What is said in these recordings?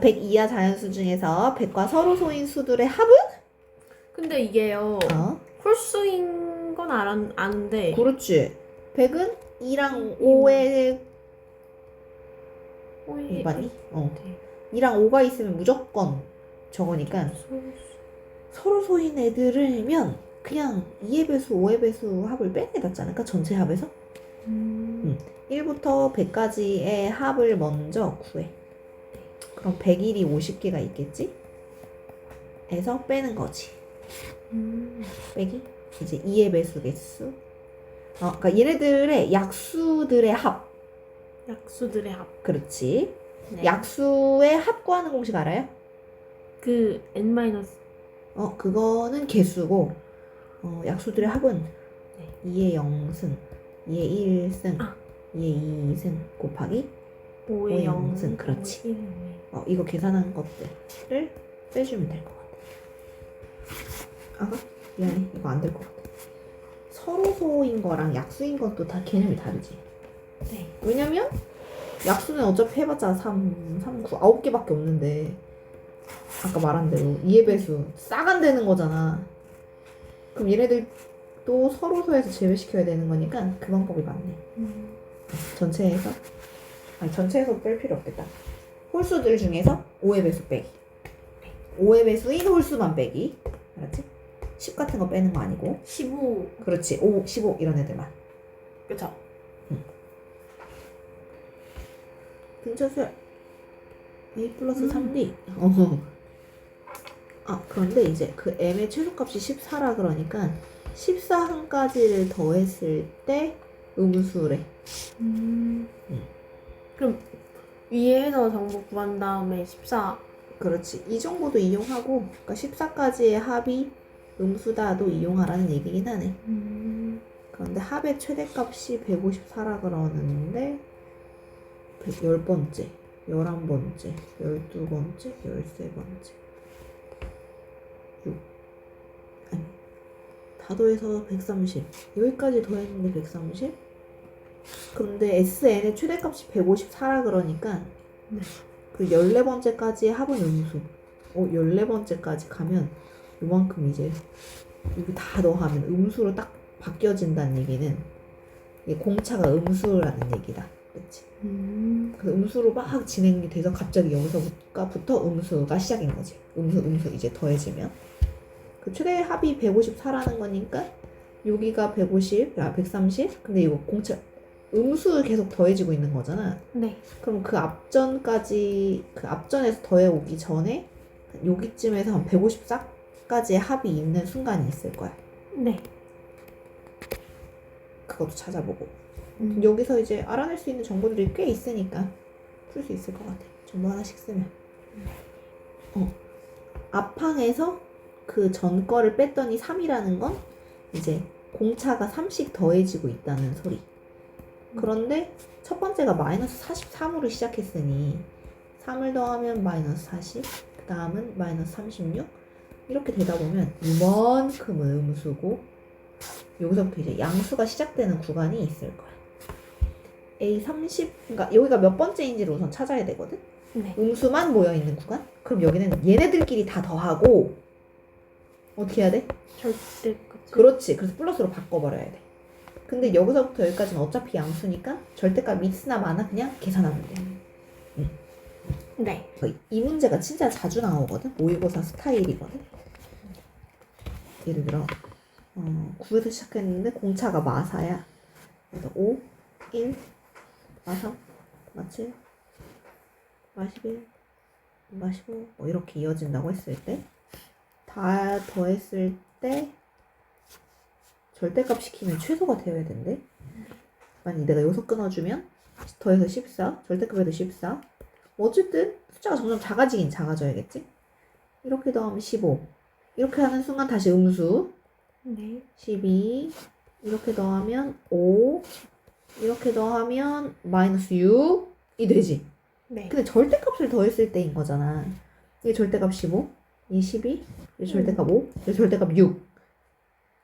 100 이하 자연수 중에서 100과 서로 소인 수들의 합은? 근데 이게요. 홀수인 건 아는데. 그렇지. 100은 2랑 5의 오이. 맞니? 네. 2랑 5가 있으면 무조건 저거니까 서로 소인 애들이면 그냥 2의 배수, 5의 배수 합을 빼는 게 낫지 않을까? 전체 합에서? 1부터 100까지의 합을 먼저 구해. 그럼 100일이 50개가 있겠지? 에서 빼는 거지. 빼기? 이제 2의 배수 개수. 그러니까 얘네들의 약수들의 합. 약수들의 합. 그렇지. 네. 약수의 합 구하는 공식 알아요? 그 n-. 그거는 개수고, 약수들의 합은 2의 0승, 2의 1승, 2의 2승 곱하기 5의 0승. 0승. 그렇지. 이거 계산한 것들을 빼주면 될 것 같아. 미안해. 이거 안 될 것 같아. 서로소인 거랑 약수인 것도 다 개념이 다르지. 네. 왜냐면 약수는 어차피 해봤자 3, 9, 9개밖에 없는데 아까 말한 대로 2의 배수 싹 안 되는 거잖아. 그럼 얘네들도 서로소에서 제외시켜야 되는 거니까 그 방법이 맞네. 전체에서 뺄 필요 없겠다. 홀수들 중에서 5의 배수 빼기. 5의 배수인 홀수만 빼기. 알았지? 10 같은 거 빼는 거 아니고. 15. 그렇지. 5, 15 이런 애들만. 그쵸? 근처수열 a 플러스 3d. 그런데 이제 그 m의 최소값이 14라 그러니까 14항까지를 더했을 때 음수래. 그럼 위에서 정보 구한 다음에 14. 그렇지. 이 정보도 이용하고, 그러니까 14까지의 합이 음수다도 이용하라는 얘기긴 하네. 그런데 합의 최대값이 154라 그러는데 10번째, 11번째, 12번째, 13번째 6 아니 다 더해서 130 여기까지 더했는데 130 그런데 SN의 최대값이 154라 그러니까 그 14번째까지의 합은 음수. 14번째까지 가면 요만큼 이제 여기 다 더하면 음수로 딱 바뀌어진다는 얘기는 이게 공차가 음수라는 얘기다. 그렇지? 그 음수로 막 진행이 돼서 갑자기 여기서부터 음수가 시작인 거지. 음수 이제 더해지면 그 최대 합이 154라는 거니까 여기가 130 근데 이거 공차 음수 계속 더해지고 있는 거잖아. 네. 그럼 그 앞전에서 더해오기 전에 여기쯤에서 한 154까지의 합이 있는 순간이 있을 거야. 네. 그것도 찾아보고. 여기서 이제 알아낼 수 있는 정보들이 꽤 있으니까 풀 수 있을 것 같아. 정보 하나씩 쓰면. 앞항에서 그 전 거를 뺐더니 3이라는 건 이제 공차가 3씩 더해지고 있다는 소리. 그런데 첫 번째가 마이너스 43으로 시작했으니 3을 더하면 마이너스 40, 그 다음은 마이너스 36 이렇게 되다 보면 이만큼은 음수고 여기서부터 이제 양수가 시작되는 구간이 있을 거야. A30, 그러니까 여기가 몇 번째인지를 우선 찾아야 되거든? 네. 음수만 모여있는 구간? 그럼 여기는 얘네들끼리 다 더하고 어떻게 해야 돼? 절대값. 그렇지. 그래서 플러스로 바꿔버려야 돼. 근데 여기서부터 여기까지는 어차피 양수니까 절대값 있으나 마나 그냥 계산하면 돼. 네. 이 문제가 진짜 자주 나오거든. 모의고사 스타일이거든. 예를 들어 9에서 시작했는데 공차가 마사야. 그래서 5, 1, 마3, 마7, 마11, 마15 뭐 이렇게 이어진다고 했을 때 다 더했을 때 절대값 시키면 최소가 되어야 된대. 만약 내가 여기서 끊어주면 더해서 14, 절대값에도 14. 어쨌든 숫자가 점점 작아지긴 작아져야겠지. 이렇게 더하면 15. 이렇게 하는 순간 다시 음수. 네. 12. 이렇게 더하면 5. 이렇게 더하면 마이너스 6이 되지. 네. 근데 절대값을 더했을 때인 거잖아. 이게 절대값 15, 이 12, 이 절대값 5, 이 절대값 6.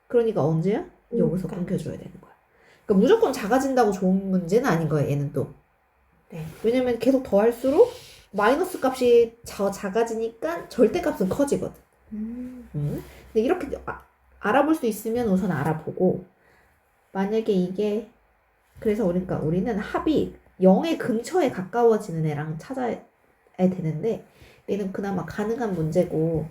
그러니까 언제야? 여기서 끊겨줘야 되는 거야. 그러니까 무조건 작아진다고 좋은 문제는 아닌 거야, 얘는 또. 네. 왜냐면 계속 더할수록 마이너스 값이 작아지니까 절대값은 커지거든. 근데 이렇게 알아볼 수 있으면 우선 알아보고, 만약에 이게 그래서 우리는 합이 0의 근처에 가까워지는 애랑 찾아야 되는데, 얘는 그나마 가능한 문제고,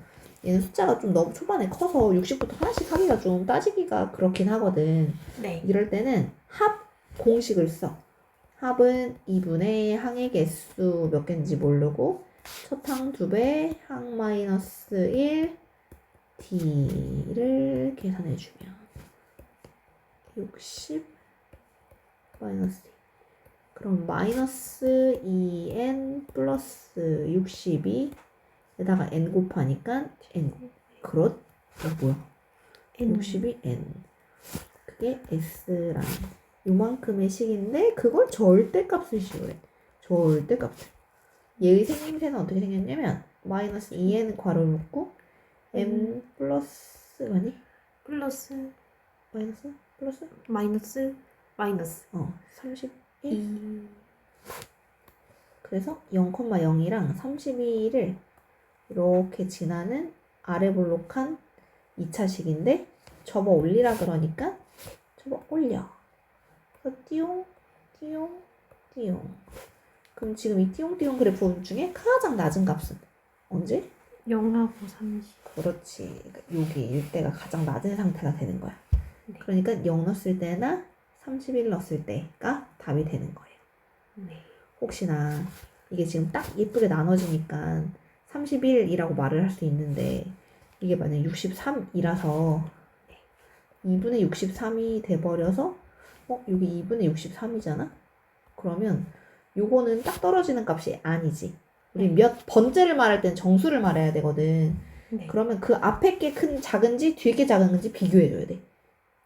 얘는 숫자가 좀 너무 초반에 커서 60부터 하나씩 하기가 좀 따지기가 그렇긴 하거든. 네. 이럴 때는 합 공식을 써. 합은 2분의 항의 개수 몇 개인지 모르고 첫 항 2배, 항 마이너스 1, d를 계산해주면 60 마이너스 2. 그럼 마이너스 2n 플러스 62 에다가 n 곱하니까 n 그렇? 뭐야? 62n. 그게 s랑 요만큼의 식인데 그걸 절대값을 씌우래. 절대값을. 얘의 생김새는 어떻게 생겼냐면 마이너스 2n 괄호 묶고 n 플러스 아니? 플러스 마이너스? 플러스? 마이너스 31. 2. 그래서 0,0이랑 32를 이렇게 지나는 아래 볼록한 2차식인데 접어 올리라 그러니까 접어 올려. 그래서 띠용 띠용 띠용. 그럼 지금 이 띠용띠용 그래프 중에 가장 낮은 값은 언제? 0하고 30. 그렇지. 그러니까 여기 일대가 가장 낮은 상태가 되는 거야. 네. 그러니까 0 넣었을 때나 31 넣었을 때가 답이 되는 거예요. 네. 혹시나 이게 지금 딱 예쁘게 나눠지니까 31이라고 말을 할 수 있는데 이게 만약 63이라서 2분의 63이 돼버려서 여기 2분의 63이잖아? 그러면 요거는 딱 떨어지는 값이 아니지. 우리 몇 번째를 말할 땐 정수를 말해야 되거든. 네. 그러면 그 앞에 게 작은지 뒤에 게 작은지 비교해줘야 돼.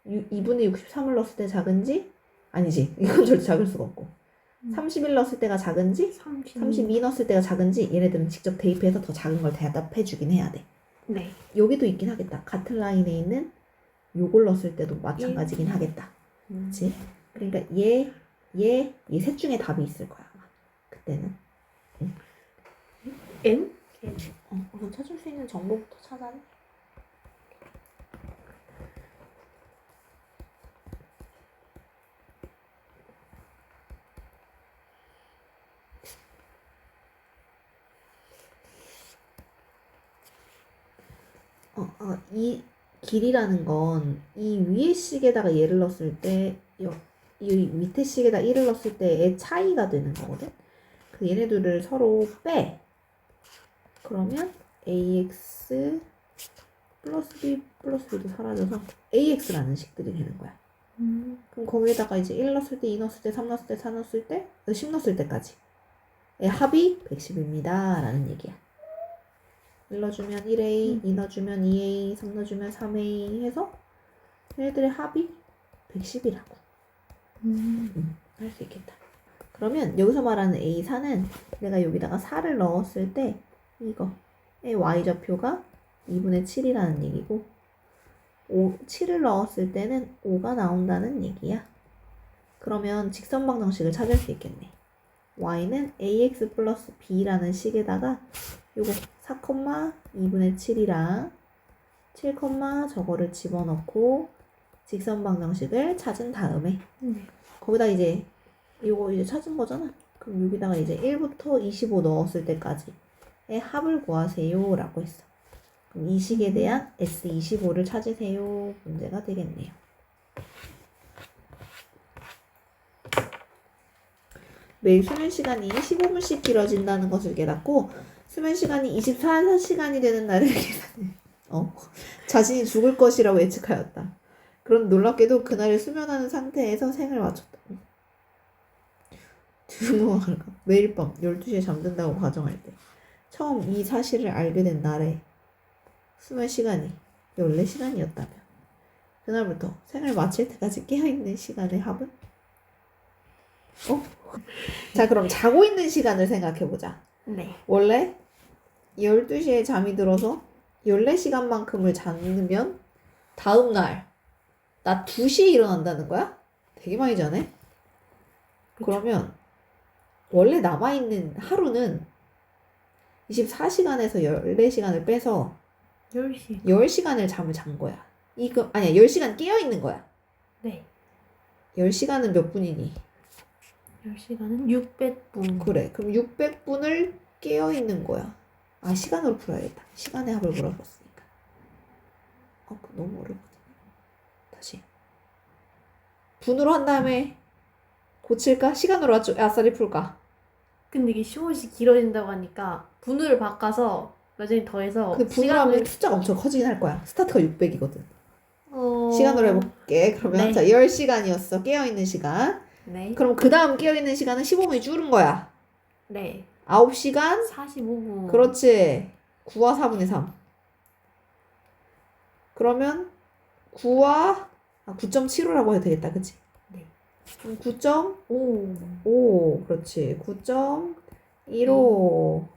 2분의 63을 넣었을 때 작은지? 아니지. 이건 절대 작을 수가 없고. 31 넣었을 때가 작은지? 32 넣었을 때가 작은지 얘네들은 직접 대입해서 더 작은 걸 대답해 주긴 해야 돼. 네. 여기도 있긴 하겠다. 같은 라인에 있는 요걸 넣었을 때도 마찬가지긴 하겠다. 그치? 그러니까 얘 셋 중에 답이 있을 거야. 아마. 그때는. n? 우선 찾을 수 있는 정보부터 찾아내. 이 길이라는 건 이 위에 식에다가 얘를 넣었을 때, 이 밑에 식에다 1을 넣었을 때의 차이가 되는 거거든. 그 얘네들을 서로 빼. 그러면 ax 플러스 b 플러스 b도 사라져서 ax라는 식들이 되는 거야. 그럼 거기에다가 이제 1 넣었을 때, 2 넣었을 때, 3 넣었을 때, 4 넣었을 때, 10 넣었을 때까지 합이 110입니다 라는 얘기야. 1 넣어주면 1a, 2 넣어주면 2a, 3 넣어주면 3a 해서 얘네들의 합이 110이라고 할 수 있겠다. 그러면 여기서 말하는 a4는 내가 여기다가 4를 넣었을 때 이거의 y좌표가 2분의 7이라는 얘기고 7을 넣었을 때는 5가 나온다는 얘기야. 그러면 직선방정식을 찾을 수 있겠네. y는 ax 플러스 b라는 식에다가 요거 4, 2분의 7이랑 7, 저거를 집어넣고 직선방정식을 찾은 다음에 거기다 이제 요거 이제 찾은 거잖아. 그럼 여기다가 이제 1부터 25 넣었을 때까지의 합을 구하세요 라고 했어. 그럼 이 식에 대한 S25를 찾으세요 문제가 되겠네요. 매일 수면 시간이 15분씩 길어진다는 것을 깨닫고 수면 시간이 24시간이 되는 날을 계산해. 자신이 죽을 것이라고 예측하였다. 그런 놀랍게도 그날을 수면하는 상태에서 생을 마쳤다. 매일 밤 12시에 잠든다고 가정할 때 처음 이 사실을 알게 된 날에 수면 시간이 14시간이었다면 그날부터 생을 마칠 때까지 깨어있는 시간의 합은? 자, 그럼 자고 있는 시간을 생각해보자. 네. 원래 12시에 잠이 들어서 14시간만큼을 자면 다음날 나 2시에 일어난다는 거야? 되게 많이 자네? 그러면 원래 남아있는 하루는 24시간에서 14시간을 빼서 10시. 10시간을 잠을 잔 거야. 이거 아니야. 10시간 깨어 있는 거야. 네. 10시간은 몇 분이니? 10시간은 600분. 그래. 그럼 600분을 깨어 있는 거야. 아, 시간으로 풀어야겠다. 시간의 합을 물어봤으니까. 그거 너무 어렵거든. 다시. 분으로 한 다음에 고칠까? 시간으로 아싸리 풀까? 근데 이게 시옷이 길어진다고 하니까 분을 바꿔서 여전히 더해서 근데 분으로 하면 숫자가 엄청 커지긴 할 거야. 스타트가 600이거든. 시간으로 해볼게. 그러면 네. 자, 10시간이었어. 깨어있는 시간. 네. 그럼 그 다음 깨어있는 시간은 15분이 줄은 거야. 네. 9시간? 45분. 그렇지. 9와 4분의 3. 그러면 9.75라고 해도 되겠다. 그치? 네. 그럼 9.5. 5. 그렇지. 9.15.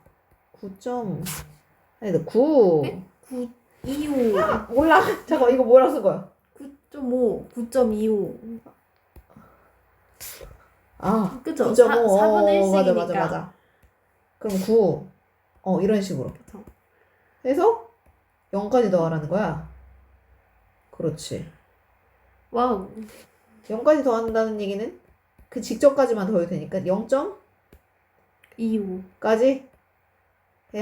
9. 네? 9, 25. 몰라. 잠깐 이거 뭐라 쓴 거야? 9.5. 9.25. 아, 그쵸? 9.5. 4분의 1씩이니까. 맞아. 그럼 9. 이런 식으로. 그쵸. 해서 0까지 더하라는 거야. 그렇지. 와우. 0까지 더한다는 얘기는 그 직접까지만 더해도 되니까 0.25까지 25.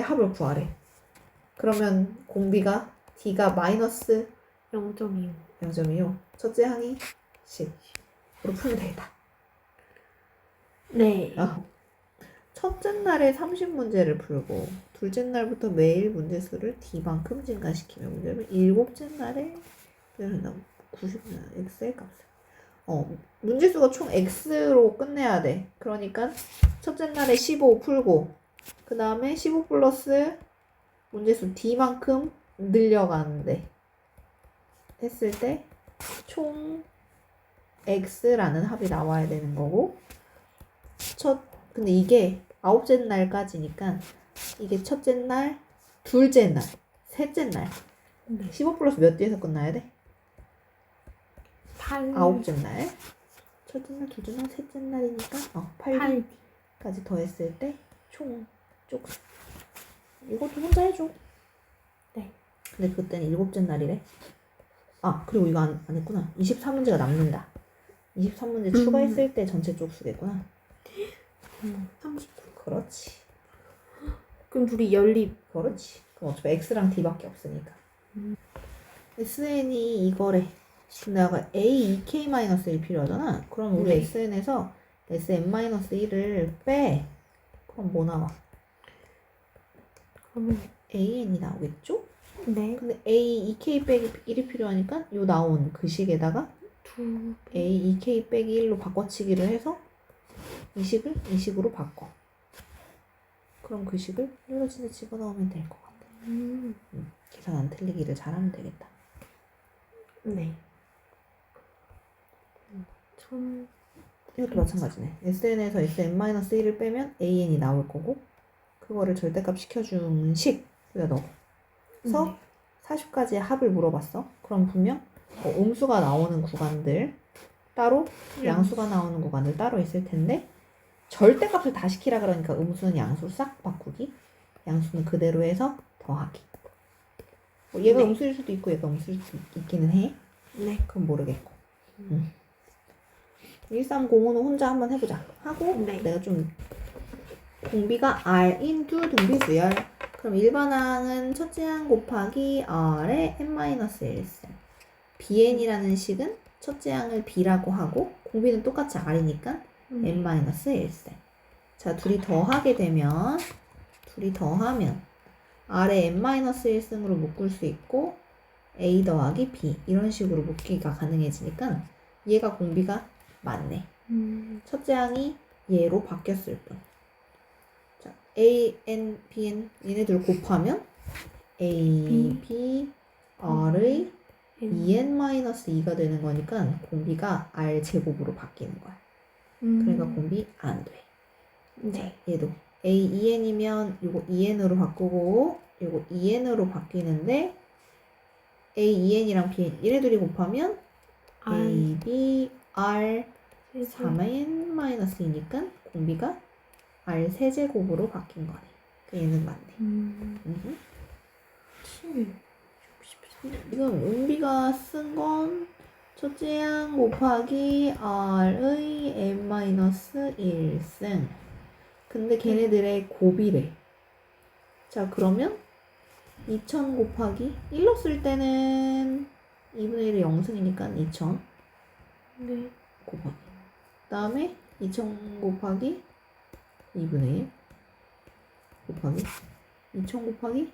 합을 구하래. 그러면 공비가 D가 마이너스 0.25. 0.25. 첫째 항이 10으로 풀면 되겠다. 네. 첫째 날에 30문제를 풀고 둘째 날부터 매일 문제수를 D만큼 증가시키며 문제를 일곱째 날에 90분 X의 값을 문제수가 총 X로 끝내야 돼. 그러니까 첫째 날에 15 풀고 그 다음에 15 플러스 문제수 D만큼 늘려가는데 했을 때 총 X라는 합이 나와야 되는 거고 근데 이게 아홉째 날까지니까 이게 첫째 날, 둘째 날, 셋째 날 네. 15 플러스 몇 뒤에서 끝나야 돼? 8. 아홉째 날 첫째 날, 둘째 날, 셋째 날이니까 8까지 8. 더했을 때 총 쪽수 이것도 혼자 해줘. 네. 근데 그때는 일곱째 날이래. 그리고 이거 안 했구나. 24문제가 남는다. 23문제 추가했을 때 전체 쪽수겠구나. 39. 그렇지. 그럼 둘이 연립. 그렇지. 그럼 어차피 X랑 D밖에 없으니까. SN이 이거래. 근데 아까 A, 2K-1 필요하잖아. 그럼 우리 네. SN에서 SM-1을 빼. 그럼 뭐 나와? 그러면 AN이 나오겠죠? 네. 근데 A, 2K 빼기 1이 필요하니까 요 나온 그 식에다가 2. A, 2K 빼기 1로 바꿔치기를 해서 이 식을 이 식으로 바꿔. 그럼 그 식을 눌러진에 집어넣으면 될 것 같아. 계산 안 틀리기를 잘하면 되겠다. 네. 1000. 이것도 마찬가지네. SN에서 SM-1을 빼면 AN이 나올 거고 그거를 절대값 시켜주는 식에다 넣어서 네. 40까지의 합을 물어봤어. 그럼 분명 음수가 나오는 구간들 따로 양수가 나오는 구간들 따로 있을 텐데 절대값을 다 시키라 그러니까 음수는 양수로 싹 바꾸기, 양수는 그대로 해서 더하기. 얘가 네. 음수일 수도 있고 얘가 음수일 수도 있기는 해. 네. 그건 모르겠고. 1305는 혼자 한번 해보자. 하고 네. 내가 좀 공비가 R 인투 등비수열. 그럼 일반항은 첫째 항 곱하기 R의 n-1승. bn이라는 식은 첫째 항을 b라고 하고 공비는 똑같이 R이니까 n-1승. 자, 둘이 더하게 되면 R의 n-1승으로 묶을 수 있고 A 더하기 B 이런 식으로 묶기가 가능해지니까 얘가 공비가 맞네. 첫째 항이 얘로 바뀌었을 뿐. 자, A, N, B, N 얘네들 곱하면 A, B, R의 2n-2가 되는 거니까 공비가 R 제곱으로 바뀌는 거야. 그러니까 공비 안 돼. 네. 얘도 A, 2n이면 요거 2n으로 바꾸고 요거 2n으로 바뀌는데 A, 2n이랑 B, n 얘네들이 곱하면 A, B, R 3n-2니까 공비가 R 세제곱으로 바뀐 거네. 얘는 맞네. 음. 7, 14. 이건 은비가 쓴 건 첫째 양 곱하기 r의 n-1승. 근데 걔네들의 곱이래. 자, 그러면 2000 곱하기 1로 쓸 때는 2분의 1의 0승이니까 2000 네. 곱하기. 그 다음에 2000 곱하기 2분의 1 곱하기 2000 곱하기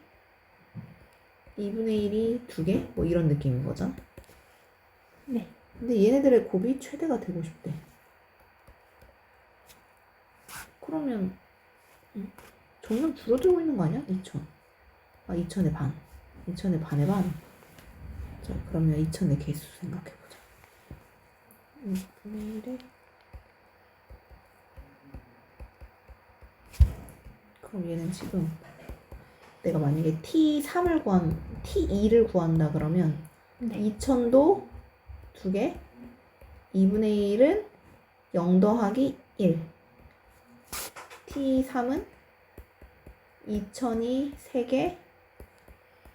2분의 1이 2개? 뭐 이런 느낌인 거잖아. 네. 근데 얘네들의 곱이 최대가 되고 싶대. 그러면 점점 줄어들고 있는 거 아니야? 2000. 아, 2000의 반. 2000의 반의 반. 자, 그러면 2000의 개수 생각해보자. 2분의 1에 그럼 얘는 지금 내가 만약에 T2를 구한다 그러면 네. 2000도 2개, 2분의 1은 0 더하기 1. T3은 2000이 3개,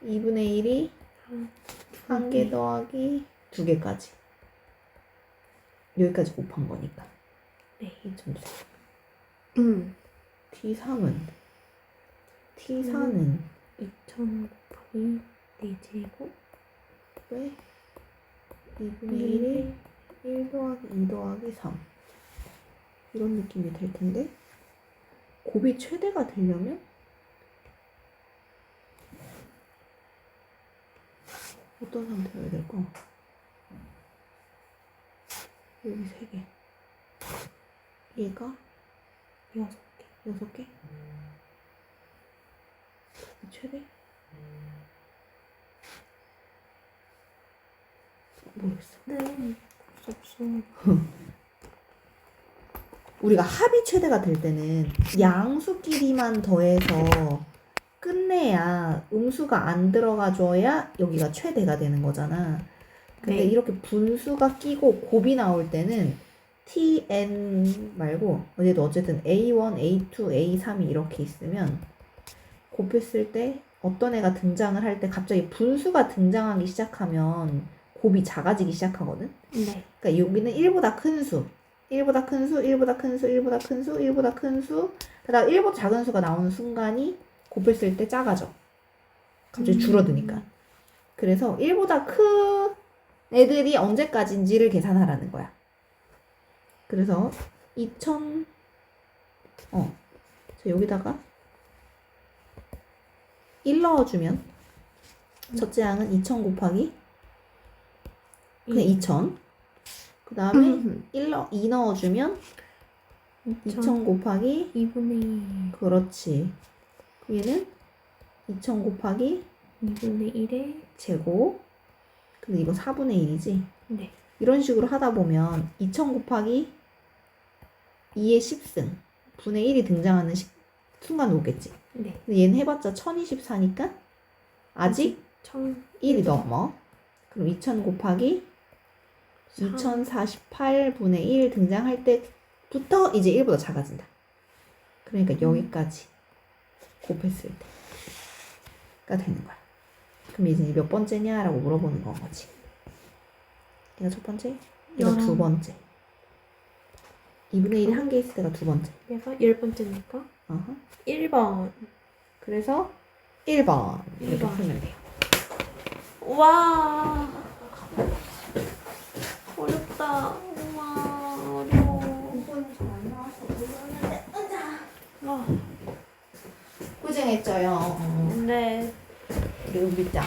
2분의 1이 1개 더하기 2개까지. 여기까지 곱한 거니까. 네. 2000. 음. T4는 2000 곱하기 4제곱 왜 2분의 1이 1 더하기 2 더하기 3 이런 느낌이 될 텐데 곱이 최대가 되려면 어떤 상태여야 될까? 여기 3개 얘가 6개. 6개? 최대? 모르겠어. 네. 없어. 우리가 합이 최대가 될 때는 양수끼리만 더해서 끝내야 음수가 안 들어가줘야 여기가 최대가 되는 거잖아. 근데 네. 이렇게 분수가 끼고 곱이 나올 때는 tn 말고 어쨌든 a1, a2, a3이 이렇게 있으면 곱했을 때 어떤 애가 등장을 할 때 갑자기 분수가 등장하기 시작하면 곱이 작아지기 시작하거든. 네. 그러니까 여기는 1보다 큰 수, 1보다 큰 수, 1보다 큰 수, 1보다 큰 수, 1보다 큰 수, 그다음 1보다 작은 수가 나오는 순간이 곱했을 때 작아져. 갑자기 줄어드니까. 그래서 1보다 큰 애들이 언제까지인지를 계산하라는 거야. 그래서 2000 여기다가 1 넣어주면 첫째 양은 2000 곱하기 그냥 2000. 그 다음에 2 넣어주면 2000 곱하기 2분의 2. 그렇지. 얘는 2000 곱하기 2분의 1에 제곱. 근데 이거 4분의 1이지. 네. 이런 식으로 하다 보면 2000 곱하기 2의 10승 분의 1이 등장하는 순간 오겠지. 네. 근데 얘는 해봤자 1024니까 아직 1이 넘어. 그럼 2000 곱하기 2048분의 1 등장할 때부터 이제 1보다 작아진다. 그러니까 여기까지 곱했을 때가 되는 거야. 그럼 이제 몇 번째냐라고 물어보는 건 거지. 얘가 첫 번째, 얘가 두 번째. 2분의 1이 한 개 있을 때가 두 번째. 얘가 10번째니까 어허. 1번. 그래서 1번 이렇게 1번. 풀면 돼요. 와. 어렵다. 우와, 어려워. 이거는 잘안 나와서 모르는데 아, 고생했죠요. 네. 우리 은비짱.